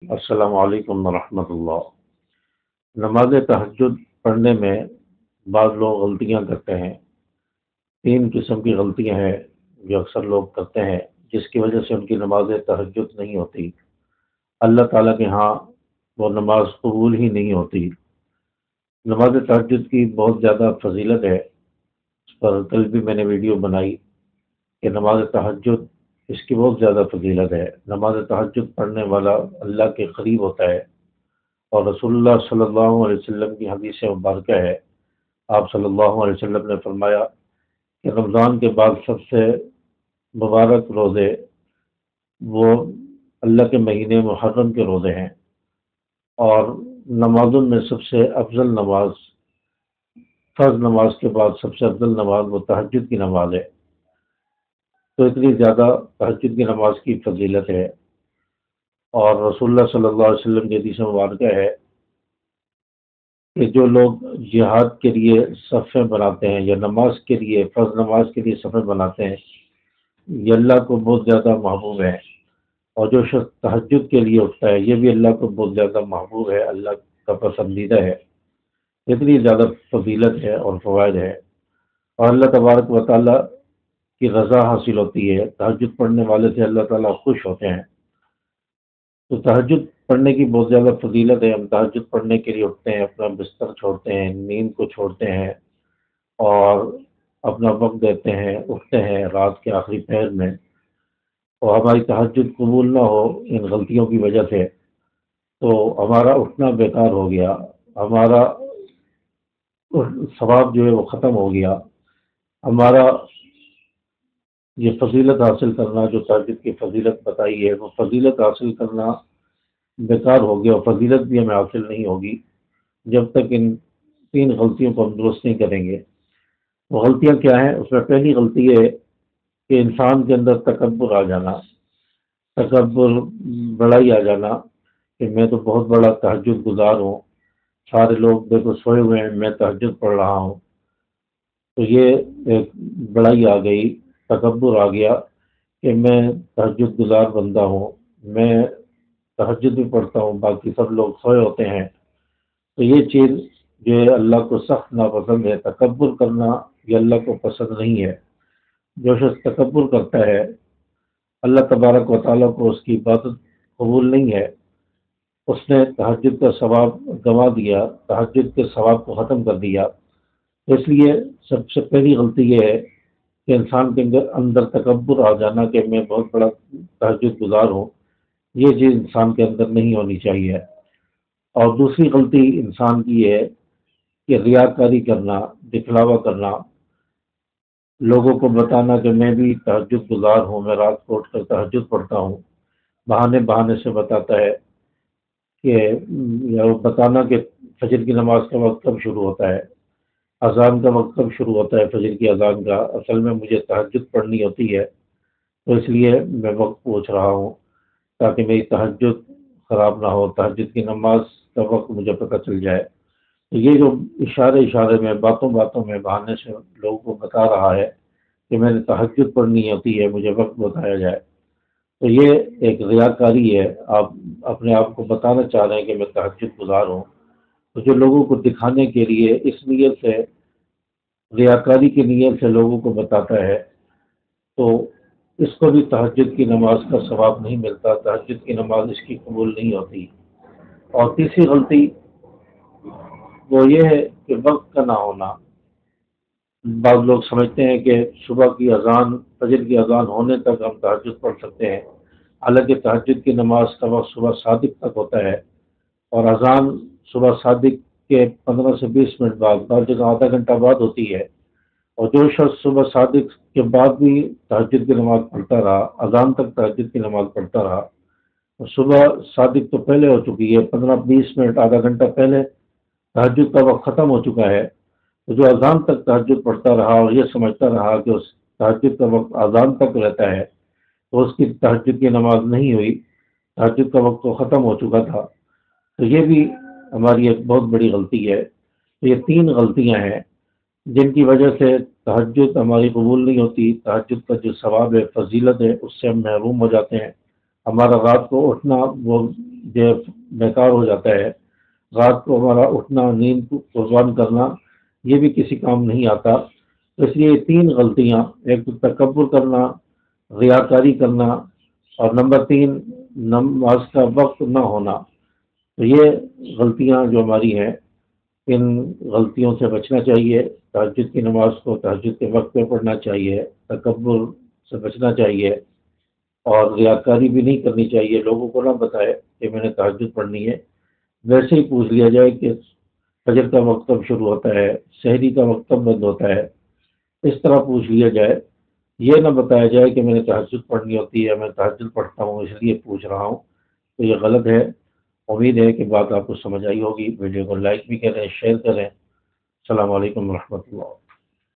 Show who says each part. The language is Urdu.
Speaker 1: السلام علیکم ورحمۃ اللہ۔ نماز تہجد پڑھنے میں بعض لوگ غلطیاں کرتے ہیں۔ تین قسم کی غلطیاں ہیں جو اکثر لوگ کرتے ہیں، جس کی وجہ سے ان کی نماز تہجد نہیں ہوتی، اللہ تعالیٰ کے ہاں وہ نماز قبول ہی نہیں ہوتی۔ نماز تہجد کی بہت زیادہ فضیلت ہے، اس پر کل بھی میں نے ویڈیو بنائی کہ نماز تہجد اس کی بہت زیادہ فضیلت ہے۔ نماز تہجد پڑھنے والا اللہ کے قریب ہوتا ہے، اور رسول اللہ صلی اللہ علیہ وسلم کی حدیث مبارکہ ہے، آپ صلی اللہ علیہ وسلم نے فرمایا کہ رمضان کے بعد سب سے مبارک روزے وہ اللہ کے مہینے محرم کے روزے ہیں، اور نمازوں میں سب سے افضل نماز، فرض نماز کے بعد سب سے افضل نماز وہ تہجد کی نماز ہے۔ تو اتنی زیادہ تہجد کی نماز کی فضیلت ہے، اور رسول اللہ صلی اللہ علیہ وسلم کی حدیث مبارکہ ہے کہ جو لوگ جہاد کے لیے صفیں بناتے ہیں یا نماز کے لیے، فرض نماز کے لیے صفیں بناتے ہیں، یہ اللہ کو بہت زیادہ محبوب ہے، اور جو شخص تہجد کے لیے اٹھتا ہے یہ بھی اللہ کو بہت زیادہ محبوب ہے، اللہ کا پسندیدہ ہے۔ اتنی زیادہ فضیلت ہے اور فوائد ہے، اور اللہ تبارک و تعالیٰ کی رضا حاصل ہوتی ہے۔ تہجد پڑھنے والے سے اللہ تعالیٰ خوش ہوتے ہیں۔ تو تہجد پڑھنے کی بہت زیادہ فضیلت ہے۔ ہم تہجد پڑھنے کے لیے اٹھتے ہیں، اپنا بستر چھوڑتے ہیں، نیند کو چھوڑتے ہیں، اور اپنا وقت دیتے ہیں، اٹھتے ہیں رات کے آخری پہر میں، اور ہماری تہجد قبول نہ ہو ان غلطیوں کی وجہ سے، تو ہمارا اٹھنا بیکار ہو گیا، ہمارا ثواب جو ہے وہ ختم ہو گیا، ہمارا یہ فضیلت حاصل کرنا جو تہجد کی فضیلت بتائی ہے وہ فضیلت حاصل کرنا بیکار ہو گیا، اور فضیلت بھی ہمیں حاصل نہیں ہوگی جب تک ان تین غلطیوں کو ہم درست نہیں کریں گے۔ وہ غلطیاں کیا ہیں؟ اس میں پہلی غلطی یہ ہے کہ انسان کے اندر تکبر آ جانا، تکبر، بڑائی آ جانا کہ میں تو بہت بڑا تہجد گزار ہوں، سارے لوگ دیکھو سوئے ہوئے ہیں، میں تہجد پڑھ رہا ہوں۔ تو یہ ایک بڑائی آ گئی، تکبر آ گیا کہ میں تہجد گزار بندہ ہوں، میں تہجد بھی پڑھتا ہوں، باقی سب لوگ سوئے ہوتے ہیں۔ تو یہ چیز جو ہے اللہ کو سخت ناپسند ہے۔ تکبر کرنا یہ اللہ کو پسند نہیں ہے۔ جو شخص تکبر کرتا ہے اللہ تبارک و تعالیٰ کو اس کی عبادت قبول نہیں ہے، اس نے تہجد کا ثواب گنوا دیا، تہجد کے ثواب کو ختم کر دیا۔ اس لیے سب سے پہلی غلطی یہ ہے کہ انسان کے اندر تکبر آ جانا کہ میں بہت بڑا تہجد گزار ہوں، یہ چیز انسان کے اندر نہیں ہونی چاہیے۔ اور دوسری غلطی انسان کی یہ ہے کہ ریاکاری کرنا، دکھلاوا کرنا، لوگوں کو بتانا کہ میں بھی تہجد گزار ہوں، میں رات کو اٹھ کر تہجد پڑھتا ہوں، بہانے بہانے سے بتاتا ہے کہ یا بتانا کہ فجر کی نماز کا وقت کب شروع ہوتا ہے، اذان کا وقت کب شروع ہوتا ہے، فجر کی اذان کا، اصل میں مجھے تہجد پڑھنی ہوتی ہے تو اس لیے میں وقت پوچھ رہا ہوں تاکہ میری تہجد خراب نہ ہو، تہجد کی نماز کا وقت مجھے پتہ چل جائے۔ تو یہ جو اشارے اشارے میں، باتوں باتوں میں، بہانے سے لوگوں کو بتا رہا ہے کہ میں نے تہجد پڑھنی ہوتی ہے، مجھے وقت بتایا جائے، تو یہ ایک ریاکاری ہے۔ آپ اپنے آپ کو بتانا چاہ رہے ہیں کہ میں تہجد گزار ہوں، تو جو لوگوں کو دکھانے کے لیے اس نیت سے، ریاکاری کی نیت سے لوگوں کو بتاتا ہے، تو اس کو بھی تہجد کی نماز کا ثواب نہیں ملتا، تہجد کی نماز اس کی قبول نہیں ہوتی۔ اور تیسری غلطی وہ یہ ہے کہ وقت کا نہ ہونا۔ بعض لوگ سمجھتے ہیں کہ صبح کی اذان، فجر کی اذان ہونے تک ہم تہجد پڑھ سکتے ہیں، حالانکہ تہجد کی نماز کا وقت صبح صادق تک ہوتا ہے، اور اذان صبح صادق کے 15 سے 20 منٹ بعد، بعض جگہ آدھا گھنٹہ بعد ہوتی ہے۔ اور جو شخص صبح صادق کے بعد بھی تہجد کی نماز پڑھتا رہا، اذان تک تہجد کی نماز پڑھتا رہا، اور صبح صادق تو پہلے ہو چکی ہے، 15-20 منٹ، آدھا گھنٹہ پہلے تہجد کا وقت ختم ہو چکا ہے، تو جو اذان تک تہجد پڑھتا رہا اور یہ سمجھتا رہا کہ اس تہجد کا وقت اذان تک رہتا ہے، تو اس کی تہجد کی نماز نہیں ہوئی، تہجد کا وقت تو ختم ہو چکا تھا۔ تو یہ بھی ہماری ایک بہت بڑی غلطی ہے۔ تو یہ تین غلطیاں ہیں جن کی وجہ سے تہجد ہماری قبول نہیں ہوتی، تہجد کا جو ثواب ہے، فضیلت ہے، اس سے ہم محروم ہو جاتے ہیں، ہمارا رات کو اٹھنا وہ جو بیکار ہو جاتا ہے، رات کو ہمارا اٹھنا، نیند کو قربان کرنا، یہ بھی کسی کام نہیں آتا۔ اس لیے یہ تین غلطیاں، ایک تو تکبر کرنا، ریاکاری کرنا، اور نمبر تین نماز کا وقت نہ ہونا، تو یہ غلطیاں جو ہماری ہیں، ان غلطیوں سے بچنا چاہیے۔ تہجد کی نماز کو تہجد کے وقت پہ پڑھنا چاہیے، تکبر سے بچنا چاہیے، اور ریاکاری بھی نہیں کرنی چاہیے۔ لوگوں کو نہ بتائے کہ میں نے تہجد پڑھنی ہے، ویسے ہی پوچھ لیا جائے کہ فجر کا وقت کب شروع ہوتا ہے، سحری کا وقت کب بند ہوتا ہے، اس طرح پوچھ لیا جائے۔ یہ نہ بتایا جائے کہ میں نے تہجد پڑھنی ہوتی ہے، میں تہجد پڑھتا ہوں اس لیے پوچھ رہا ہوں، تو یہ غلط ہے۔ امید ہے کہ بات آپ کو سمجھ آئی ہوگی۔ ویڈیو کو لائک بھی کریں، شیئر کریں۔ السلام علیکم ورحمۃ اللہ۔